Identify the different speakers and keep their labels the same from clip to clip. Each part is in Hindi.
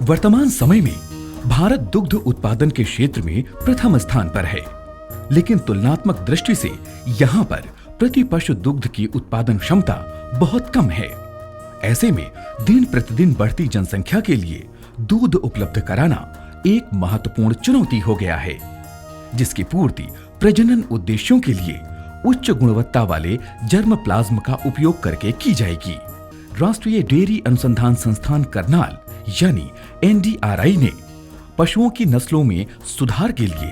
Speaker 1: वर्तमान समय में भारत दुग्ध उत्पादन के क्षेत्र में प्रथम स्थान पर है, लेकिन तुलनात्मक दृष्टि से यहाँ पर प्रति पशु दुग्ध की उत्पादन क्षमता बहुत कम है। ऐसे में दिन प्रतिदिन बढ़ती जनसंख्या के लिए दूध उपलब्ध कराना एक महत्वपूर्ण चुनौती हो गया है, जिसकी पूर्ति प्रजनन उद्देश्यों के लिए उच्च गुणवत्ता वाले जर्म प्लाज्म का उपयोग करके की जाएगी। राष्ट्रीय डेयरी अनुसंधान संस्थान करनाल यानी NDRI ने पशुओं की नस्लों में सुधार के लिए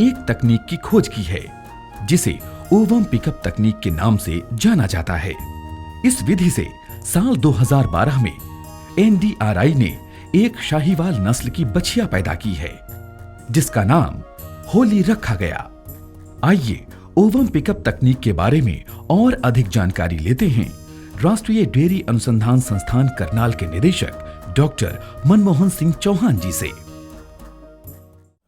Speaker 1: एक तकनीक की खोज की है, जिसे ओवम पिकअप तकनीक के नाम से जाना जाता है। इस विधि से साल 2012 में NDRI ने एक शाहीवाल नस्ल की बछिया पैदा की है, जिसका नाम होली रखा गया। आइए ओवम पिकअप तकनीक के बारे में और अधिक जानकारी लेते हैं राष्ट्रीय डेयरी अनुसंधान संस्थान करनाल के निदेशक डॉक्टर मनमोहन सिंह चौहान जी से।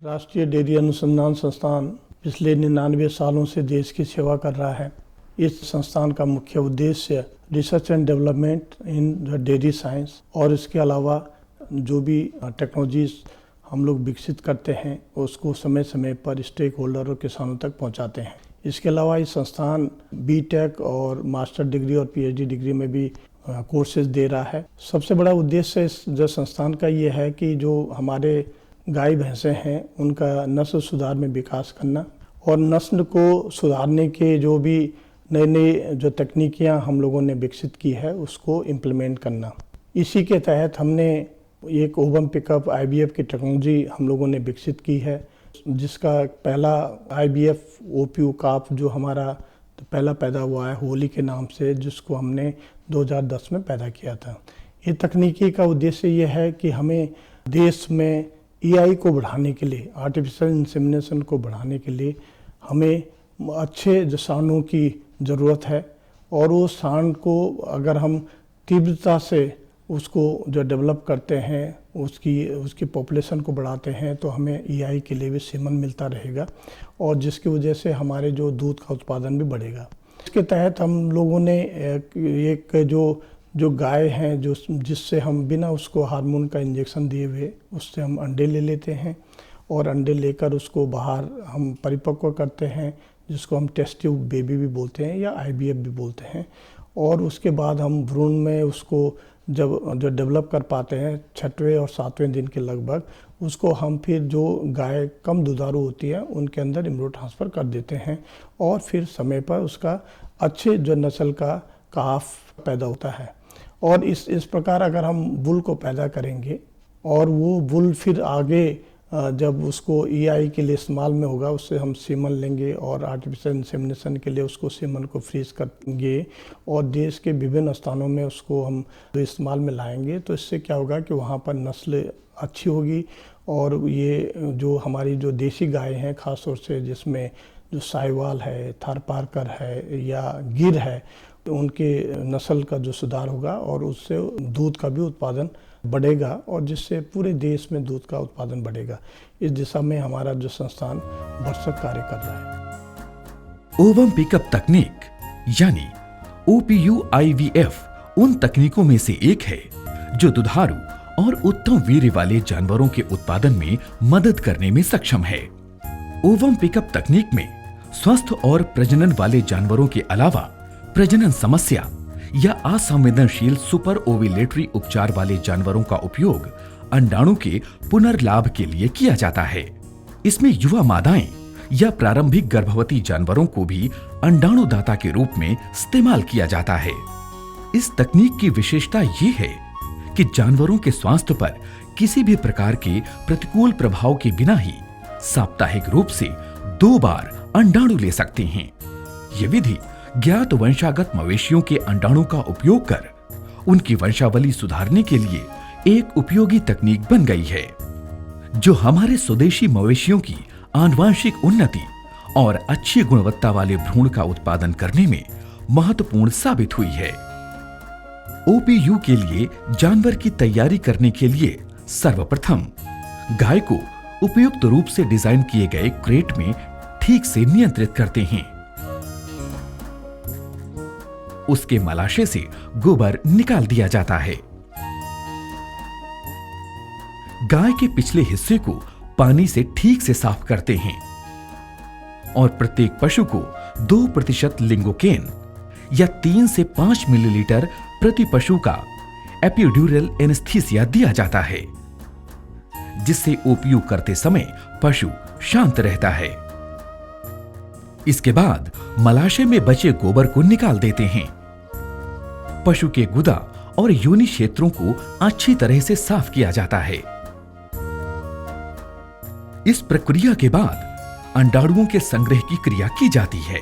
Speaker 2: राष्ट्रीय डेयरी अनुसंधान संस्थान पिछले 99 सालों से देश की सेवा कर रहा है। इस संस्थान का मुख्य उद्देश्य research and development in the dairy science और इसके अलावा जो भी टेक्नोलॉजीज हम लोग विकसित करते हैं उसको समय समय पर स्टेक होल्डर और किसानों तक पहुंचाते हैं। इसके अलावा इस संस्थान BTech और मास्टर डिग्री और PhD डिग्री में भी कोर्सेज दे रहा है। सबसे बड़ा उद्देश्य इस जो संस्थान का ये है कि जो हमारे गाय भैंसें हैं उनका नस्ल सुधार में विकास करना और नस्ल को सुधारने के जो भी नए नए जो तकनीकियाँ हम लोगों ने विकसित की है उसको इम्प्लीमेंट करना। इसी के तहत हमने एक ओवम पिकअप IVF की टेक्नोलॉजी हम लोगों ने विकसित की है, जिसका पहला IVF OPU काफ जो हमारा पहला पैदा हुआ है होली के नाम से, जिसको हमने 2010 में पैदा किया था। ये तकनीकी का उद्देश्य ये है कि हमें देश में EI को बढ़ाने के लिए, आर्टिफिशियल इंसेमिनेशन को बढ़ाने के लिए हमें अच्छे जो सांडों की ज़रूरत है और वो सांड को अगर हम तीव्रता से उसको जो डेवलप करते हैं उसकी पॉपुलेशन को बढ़ाते हैं तो हमें EI के लिए भी सीमन मिलता रहेगा और जिसकी वजह से हमारे जो दूध का उत्पादन भी बढ़ेगा। इसके तहत हम लोगों ने एक जो गाय हैं जिससे हम बिना उसको हार्मोन का इंजेक्शन दिए हुए उससे हम अंडे ले लेते हैं और अंडे लेकर उसको बाहर हम परिपक्व करते हैं, जिसको हम टेस्ट ट्यूब बेबी भी बोलते हैं या IVF भी बोलते हैं। और उसके बाद हम भ्रूण में उसको जो डेवलप कर पाते हैं 6वें और 7वें दिन के लगभग, उसको हम फिर जो गाय कम दुधारू होती है उनके अंदर एम्ब्रियो ट्रांसफ़र कर देते हैं और फिर समय पर उसका अच्छे जो नस्ल का काफ पैदा होता है। और इस प्रकार अगर हम बुल को पैदा करेंगे और वो बुल फिर आगे जब उसको EI के लिए इस्तेमाल में होगा उससे हम सीमन लेंगे और आर्टिफिशियल इंसेमिनेशन के लिए उसको सीमन को फ्रीज करेंगे और देश के विभिन्न स्थानों में उसको हम इस्तेमाल में लाएंगे। तो इससे क्या होगा कि वहाँ पर नस्ल अच्छी होगी और ये जो हमारी जो देसी गाय हैं ख़ास तौर से जिसमें जो साहिवाल है, थारपारकर है या गिर है, तो उनके नस्ल का जो सुधार होगा और उससे दूध का भी उत्पादन बढ़ेगा और जिससे पूरे देश में दूध का उत्पादन बढ़ेगा। इस दिशा में हमारा जो संस्थान भरसक कार्य कर रहा है।
Speaker 1: ओवम पिकअप तकनीक यानी OPU IVF उन तकनीकों में से एक है जो दुधारू और उत्तम वीर्य वाले जानवरों के उत्पादन में मदद करने में सक्षम है। ओवम पिकअप तकनीक में स्वस्थ और प्रजनन वाले जानवरों के अलावा प्रजनन समस्या या असंवेदनशील सुपर ओविलेटरी उपचार वाले जानवरों का उपयोग अंडाणु के पुनर्लाभ के लिए किया जाता है। इसमें युवा मादाएं या प्रारंभिक गर्भवती जानवरों को भी अंडाणुदाता के रूप में इस्तेमाल किया जाता है। इस तकनीक की विशेषता ये है कि जानवरों के स्वास्थ्य पर किसी भी प्रकार के प्रतिकूल प्रभाव के बिना ही साप्ताहिक रूप से 2 बार अंडाणु ले सकते हैं। ये विधि ज्ञात वंशागत मवेशियों के अंडाणु का उपयोग कर उनकी वंशावली सुधारने के लिए एक उपयोगी तकनीक बन गई है, जो हमारे स्वदेशी मवेशियों की आनुवंशिक उन्नति और अच्छी गुणवत्ता वाले भ्रूण का उत्पादन करने में महत्वपूर्ण साबित हुई है। OPU के लिए जानवर की तैयारी करने के लिए सर्वप्रथम गाय को उपयुक्त रूप से डिजाइन किए गए क्रेट में ठीक से नियंत्रित करते हैं। उसके मलाशे से गोबर निकाल दिया जाता है। गाय के पिछले हिस्से को पानी से ठीक से साफ करते हैं और प्रत्येक पशु को 2% लिंगोकेन या 3 से 5 मिलीलीटर प्रति पशु का एपिड्यूरल एनेस्थीसिया दिया जाता है, जिससे ओपीयू करते समय पशु शांत रहता है। इसके बाद मलाशय में बचे गोबर को निकाल देते हैं। पशु के गुदा और योनि क्षेत्रों को अच्छी तरह से साफ किया जाता है। इस प्रक्रिया के बाद अंडाणुओं के संग्रह की क्रिया की जाती है,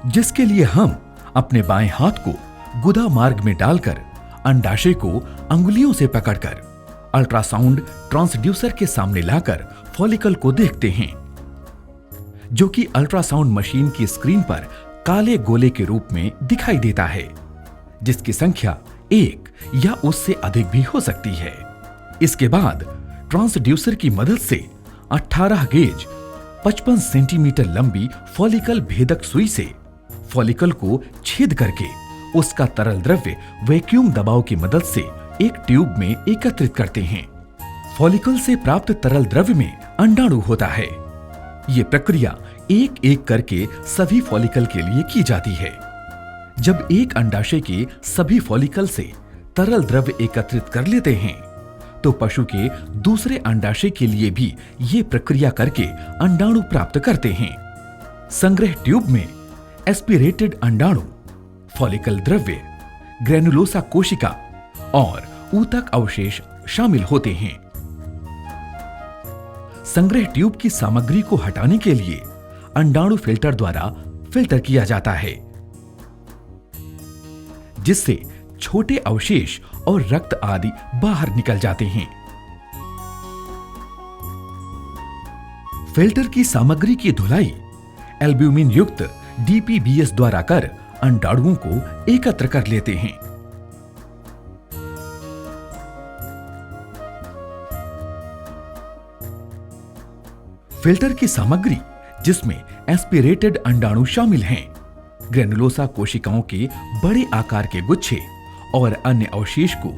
Speaker 1: जिसके लिए हम अपने बाएं हाथ को गुदा मार्ग में डालकर अंडाशय को अंगुलियों से पकड़कर अल्ट्रासाउंड ट्रांसड्यूसर के सामने लाकर फॉलिकल को देखते हैं, जो कि अल्ट्रासाउंड मशीन की स्क्रीन पर काले गोले के रूप में दिखाई देता है, जिसकी संख्या 1 या उससे अधिक भी हो सकती है। इसके बाद ट्रांसड्यूसर की मदद से 18 गेज 55 सेंटीमीटर लंबी फॉलिकल भेदक सुई से फॉलिकल को छेद करके उसका तरल द्रव्य वैक्यूम दबाव की मदद से एक ट्यूब में एकत्रित करते हैं। फॉलिकल से प्राप्त तरल द्रव्य में अंडाणु होता है। ये प्रक्रिया एक एक करके सभी फॉलिकल के लिए की जाती है। जब एक अंडाशय के सभी फॉलिकल से तरल द्रव्य एकत्रित कर लेते हैं, तो पशु के दूसरे अंडाशय के लिए भी ये प्रक्रिया करके अंडाणु प्राप्त करते हैं। संग्रह ट्यूब में एस्पिरेटेड अंडाणु, फॉलिकल द्रव्य, ग्रेनुलोसा कोशिका और ऊतक अवशेष शामिल होते हैं। संग्रह ट्यूब की सामग्री को हटाने के लिए अंडाणु फिल्टर द्वारा फिल्टर किया जाता है, जिससे छोटे अवशेष और रक्त आदि बाहर निकल जाते हैं। फिल्टर की सामग्री की धुलाई एल्ब्यूमिन युक्त डीपीबीएस द्वारा कर अंडाणुओं को एकत्र कर लेते हैं। फिल्टर की सामग्री, जिसमें एस्पिरेटेड अंडाणु शामिल हैं, ग्रेनुलोसा कोशिकाओं के बड़े आकार के गुच्छे और अन्य अवशेष को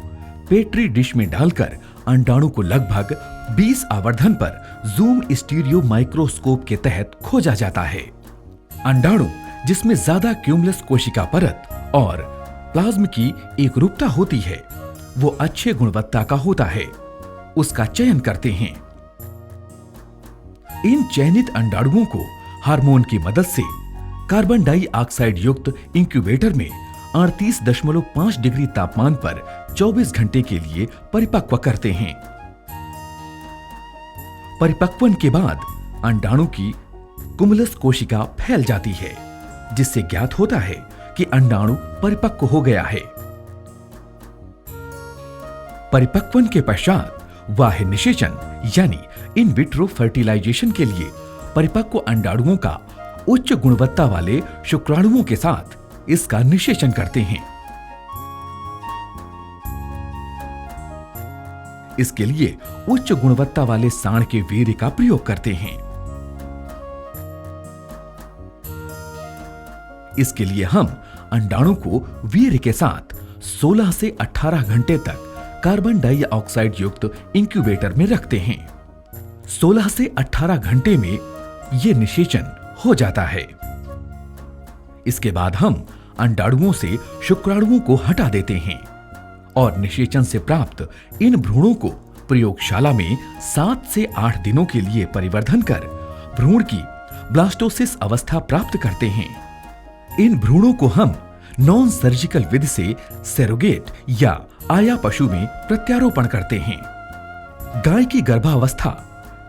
Speaker 1: पेट्री डिश में डालकर अंडाणु को लगभग 20 आवर्धन पर जूम स्टीरियो माइक्रोस्कोप के तहत खोजा जाता है। अंडाणु जिसमें ज्यादा क्यूमुलस कोशिका परत और प्लाज्म की एकरूपता होती है, वो अच्छे गुणवत्ता का होता है, उसका चयन करते हैं। इन चयनित अंडाणुओं को हार्मोन की मदद से कार्बन डाइऑक्साइड युक्त इंक्यूबेटर में 38.5 डिग्री तापमान पर 24 घंटे के लिए परिपक्व करते हैं। परिपक्वन के बाद अंडाणु की कुमुलस कोशिका फैल जाती है, जिससे ज्ञात होता है कि अंडाणु परिपक्व हो गया है। परिपक्वन के पश्चात बाह्य निषेचन यानी इन विट्रो फर्टिलाइजेशन के लिए परिपक्व अंडाणुओं का उच्च गुणवत्ता वाले शुक्राणुओं के साथ इसका निषेचन करते हैं। इसके लिए उच्च गुणवत्ता वाले सांड के वीर्य का प्रयोग करते हैं। इसके लिए हम अंडाणु को वीर्य के साथ 16 से 18 घंटे तक कार्बन डाइऑक्साइड युक्त इंक्यूबेटर में रखते हैं। 16 से 18 घंटे में यह निषेचन हो जाता है। इसके बाद हम अंडाणुओं से शुक्राणुओं को हटा देते हैं और निषेचन से प्राप्त इन भ्रूणों को प्रयोगशाला में 7 से 8 दिनों के लिए परिवर्धन कर भ्रूण की ब्लास्टोसिस अवस्था प्राप्त करते हैं। इन भ्रूणों को हम नॉन सर्जिकल विधि से सेरोगेट या आया पशु में प्रत्यारोपण करते हैं। गाय की गर्भावस्था,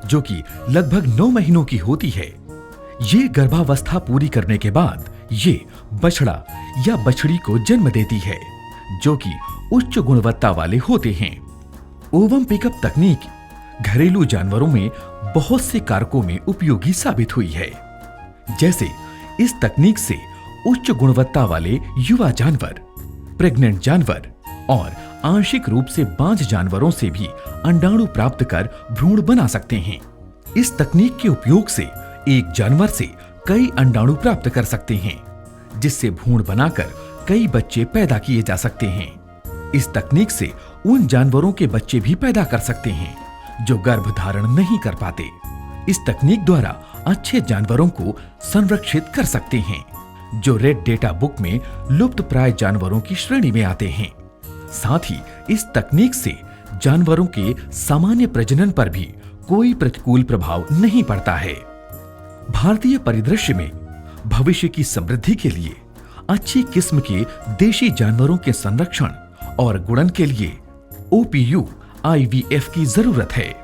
Speaker 1: जो कि लगभग 9 महीनों की होती है, ये गर्भावस्था पूरी करने के बाद ये बछड़ा या बछड़ी को जन्म देती है, जो कि उच्च गुणवत्ता वाले होते हैं। ओवम पिकअप तकनीक घरेलू जानवरों में बहुत से कारकों में उपयोगी साबित हुई है। जैसे इस तकनीक से उच्च गुणवत्ता वाले युवा जानवर, प्रेग्नेंट जानवर और आंशिक रूप से बांझ जानवरों से भी अंडाणु प्राप्त कर भ्रूण बना सकते हैं। इस तकनीक के उपयोग से एक जानवर से कई अंडाणु प्राप्त कर सकते हैं, जिससे भ्रूण बनाकर कई बच्चे पैदा किए जा सकते हैं। इस तकनीक से उन जानवरों के बच्चे भी पैदा कर सकते हैं जो गर्भ धारण नहीं कर पाते। इस तकनीक द्वारा अच्छे जानवरों को संरक्षित कर सकते हैं जो रेड डेटा बुक में लुप्त प्राय जानवरों की श्रेणी में आते हैं। साथ ही इस तकनीक से जानवरों के सामान्य प्रजनन पर भी कोई प्रतिकूल प्रभाव नहीं पड़ता है। भारतीय परिदृश्य में भविष्य की समृद्धि के लिए अच्छी किस्म के देशी जानवरों के संरक्षण और गुणन के लिए OPU IVF की जरूरत है।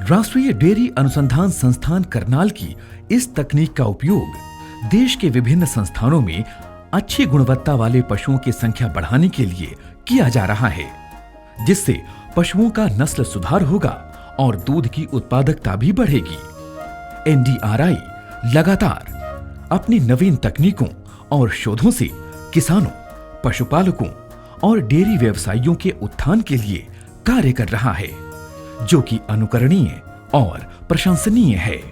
Speaker 1: राष्ट्रीय डेयरी अनुसंधान संस्थान करनाल की इस तकनीक का उपयोग देश के विभिन्न संस्थानों में अच्छी गुणवत्ता वाले पशुओं की संख्या बढ़ाने के लिए किया जा रहा है, जिससे पशुओं का नस्ल सुधार होगा और दूध की उत्पादकता भी बढ़ेगी। NDRI लगातार अपनी नवीन तकनीकों और शोधों से किसानों, पशुपालकों और डेयरी व्यवसायियों के उत्थान के लिए कार्य कर रहा है, जो कि अनुकरणीय और प्रशंसनीय है।